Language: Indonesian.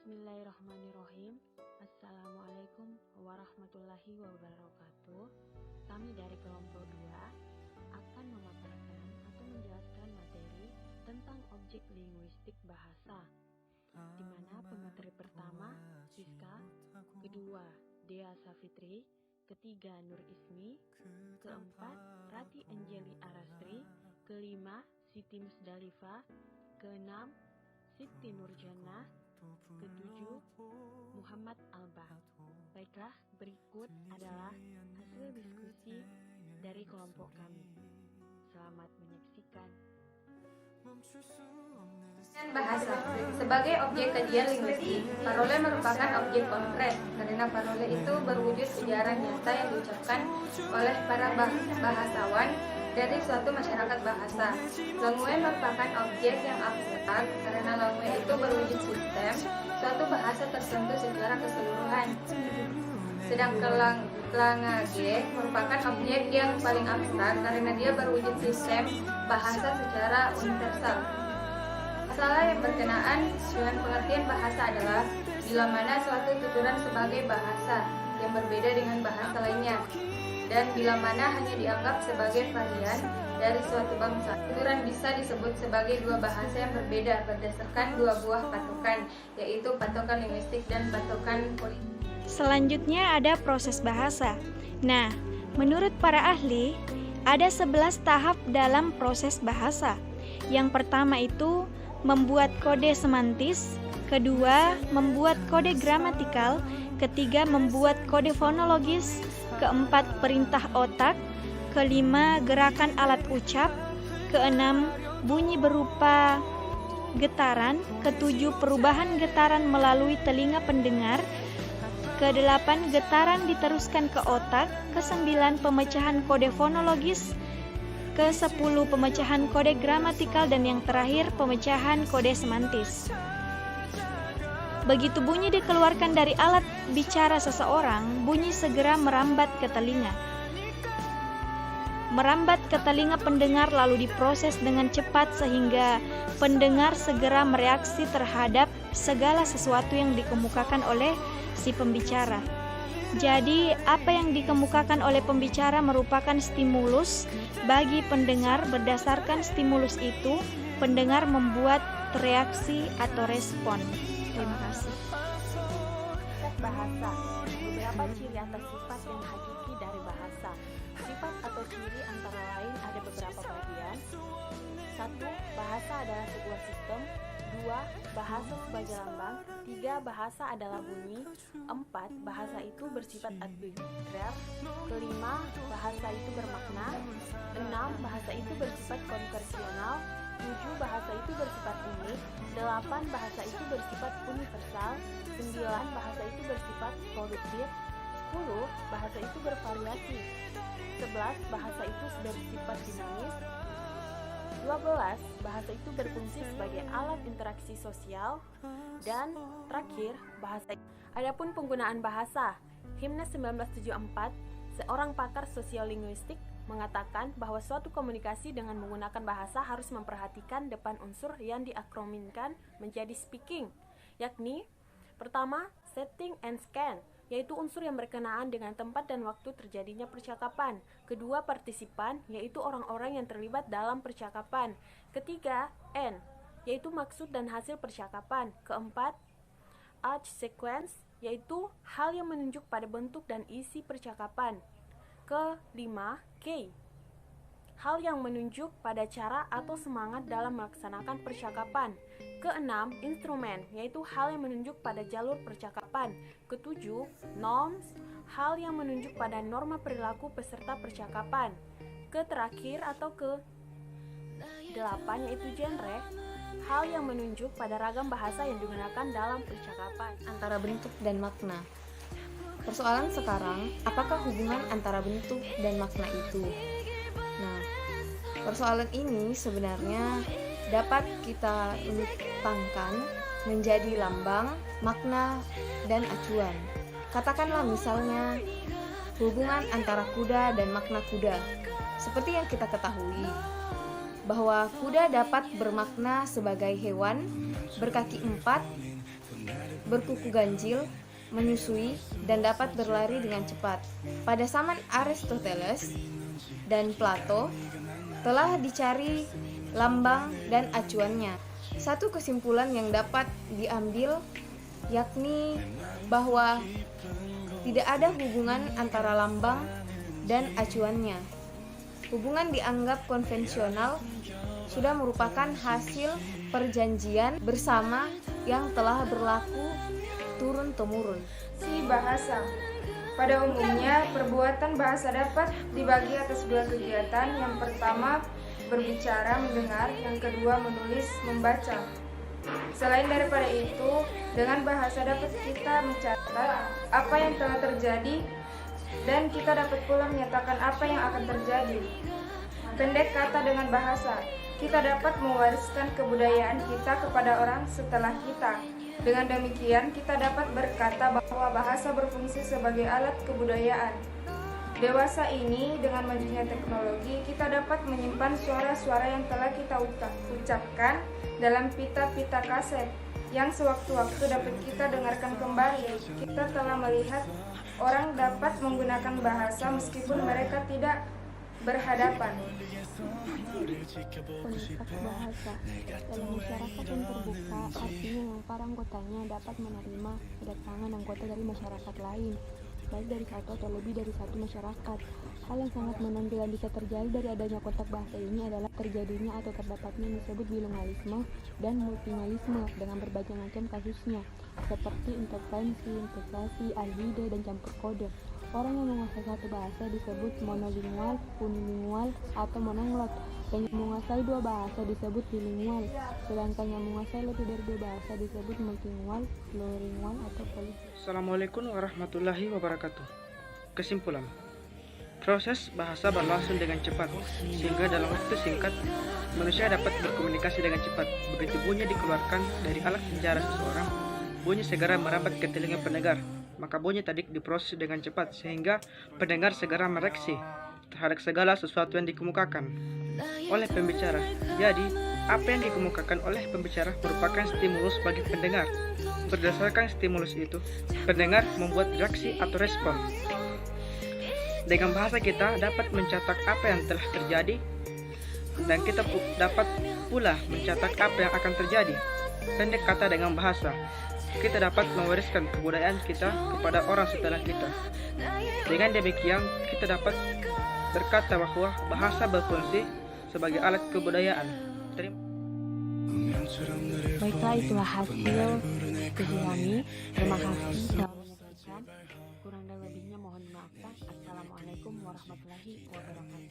Bismillahirrahmanirrahim. Assalamualaikum warahmatullahi wabarakatuh. Kami dari kelompok 2 akan memaparkan atau menjelaskan materi tentang objek linguistik bahasa, di mana pemateri pertama Siska, kedua Dea Safitri, ketiga Nur Ismi, keempat Rati Anjeli Arastri, kelima Siti Musdalifa, keenam Siti Nurjannah, ketujuh Muhammad Alba. Baiklah, berikut adalah hasil diskusi dari kelompok kami. Selamat menyaksikan. Bahasa sebagai objek kajian linguistik, parole merupakan objek konkret karena parole itu berwujud ujaran nyata yang diucapkan oleh para bahasawan dari suatu masyarakat bahasa. Langue merupakan objek yang abstrak karena langue itu berwujud sistem suatu bahasa tertentu secara keseluruhan. Sedangkan langage merupakan objek yang paling abstrak karena dia berwujud sistem bahasa secara universal. Masalah yang berkenaan dengan pengertian bahasa adalah bila mana suatu tuturan sebagai bahasa yang berbeda dengan bahasa lainnya, dan bila mana hanya dianggap sebagai varian dari suatu bangsa. Tuturan bisa disebut sebagai dua bahasa yang berbeda berdasarkan dua buah patokan, yaitu patokan linguistik dan patokan politik. Selanjutnya ada proses bahasa. Nah, menurut para ahli, ada 11 tahap dalam proses bahasa. Yang pertama itu membuat kode semantis, kedua membuat kode gramatikal, ketiga membuat kode fonologis, keempat perintah otak, kelima gerakan alat ucap, keenam bunyi berupa getaran, ketujuh perubahan getaran melalui telinga pendengar, kedelapan getaran diteruskan ke otak, kesembilan pemecahan kode fonologis, ke-10 pemecahan kode gramatikal, dan yang terakhir pemecahan kode semantis. Begitu bunyi dikeluarkan dari alat bicara seseorang, bunyi segera merambat ke telinga. Merambat ke telinga pendengar lalu diproses dengan cepat sehingga pendengar segera mereaksi terhadap segala sesuatu yang dikemukakan oleh si pembicara. Jadi, apa yang dikemukakan oleh pembicara merupakan stimulus bagi pendengar. Berdasarkan stimulus itu, pendengar membuat reaksi atau respon. Terima kasih. Bahasa. Beberapa ciri atau sifat yang hakiki dari bahasa. Sifat atau ciri antara lain ada beberapa bagian. 1. Bahasa adalah sebuah sistem. 2. Bahasa sebagai lambang. 3. Bahasa adalah bunyi. 4. Bahasa itu bersifat arbitrer. 5. Bahasa itu bermakna. 6. Bahasa itu bersifat konversional. 7. Bahasa itu bersifat unik. 8. Bahasa itu bersifat universal. 9. Bahasa itu bersifat produktif. 10. Bahasa itu bervariasi. 11. Bahasa itu bersifat dinamis. 12. Bahasa itu berfungsi sebagai alat interaksi sosial. Dan terakhir, bahasa. Adapun penggunaan bahasa, Himnes 1974, seorang pakar sosiolinguistik mengatakan bahwa suatu komunikasi dengan menggunakan bahasa harus memperhatikan depan unsur yang diakroninkan menjadi speaking, yakni pertama, setting and scan, yaitu unsur yang berkenaan dengan tempat dan waktu terjadinya percakapan. Kedua, partisipan, yaitu orang-orang yang terlibat dalam percakapan. Ketiga, N, yaitu maksud dan hasil percakapan. Keempat, H sequence, yaitu hal yang menunjuk pada bentuk dan isi percakapan. Kelima, K, hal yang menunjuk pada cara atau semangat dalam melaksanakan percakapan. Keenam, instrumen, yaitu hal yang menunjuk pada jalur percakapan. Ketujuh, norms, hal yang menunjuk pada norma perilaku peserta percakapan. Keterakhir atau ke-8 yaitu genre, hal yang menunjuk pada ragam bahasa yang digunakan dalam percakapan. Antara bentuk dan makna. Persoalan sekarang, apakah hubungan antara bentuk dan makna itu? Nah, persoalan ini sebenarnya dapat kita lutangkan menjadi lambang, makna, dan acuan. Katakanlah misalnya hubungan antara kuda dan makna kuda. Seperti yang kita ketahui, bahwa kuda dapat bermakna sebagai hewan berkaki 4 berkuku ganjil, menyusui, dan dapat berlari dengan cepat. Pada zaman Aristoteles dan Plato telah dicari lambang dan acuannya. Satu kesimpulan yang dapat diambil yakni bahwa tidak ada hubungan antara lambang dan acuannya. Hubungan dianggap konvensional sudah merupakan hasil perjanjian bersama yang telah berlaku turun-temurun. Si bahasa. Pada umumnya, perbuatan bahasa dapat dibagi atas dua kegiatan. Yang pertama, berbicara, mendengar. Yang kedua, menulis, membaca. Selain daripada itu, dengan bahasa dapat kita mencatat apa yang telah terjadi dan kita dapat pula menyatakan apa yang akan terjadi. Pendek kata dengan bahasa, kita dapat mewariskan kebudayaan kita kepada orang setelah kita. Dengan demikian, kita dapat berkata bahwa bahasa berfungsi sebagai alat kebudayaan. Dewasa ini, dengan majunya teknologi, kita dapat menyimpan suara-suara yang telah kita ucapkan dalam pita-pita kaset, yang sewaktu-waktu dapat kita dengarkan kembali. Kita telah melihat orang dapat menggunakan bahasa meskipun mereka tidak berhadapan. Kualitas bahasa dalam masyarakat yang terbuka artinya yang para anggotanya dapat menerima kedatangan anggota dari masyarakat lain, baik dari satu atau lebih dari satu masyarakat. Hal yang sangat menonjol yang bisa terjadi dari adanya kotak bahasa ini adalah terjadinya atau terdapatnya yang disebut bilingualisme dan multilingualisme dengan berbagai macam kasusnya, seperti interferensi, integrasi, alhide, dan campur kode. Orang yang menguasai satu bahasa disebut monolingual, unilingual, atau monoglot. Yang menguasai dua bahasa disebut bilingual, sedangkan yang menguasai lebih dari dua bahasa disebut multilingual, plurilingual, atau polilingual. Assalamualaikum warahmatullahi wabarakatuh. Kesimpulan, proses bahasa berlangsung dengan cepat, sehingga dalam waktu singkat manusia dapat berkomunikasi dengan cepat. Begitu bunyi dikeluarkan dari alat bicara seseorang, bunyi segera merambat ke telinga pendengar. Maka bunyi tadi diproses dengan cepat sehingga pendengar segera mereaksi terhadap segala sesuatu yang dikemukakan oleh pembicara. Jadi, apa yang dikemukakan oleh pembicara merupakan stimulus bagi pendengar. Berdasarkan stimulus itu, pendengar membuat reaksi atau respon. Dengan bahasa kita dapat mencatat apa yang telah terjadi dan kita dapat pula mencatat apa yang akan terjadi. Pendek kata dengan bahasa, kita dapat mewariskan kebudayaan kita kepada orang setelah kita. Dengan demikian, kita dapat berkata bahwa bahasa berfungsi sebagai alat kebudayaan. Baiklah, itulah hasil studi kami. Terima kasih telah menyaksikan. Kurang dan lebihnya mohon dimaafkan. Assalamualaikum warahmatullahi wabarakatuh.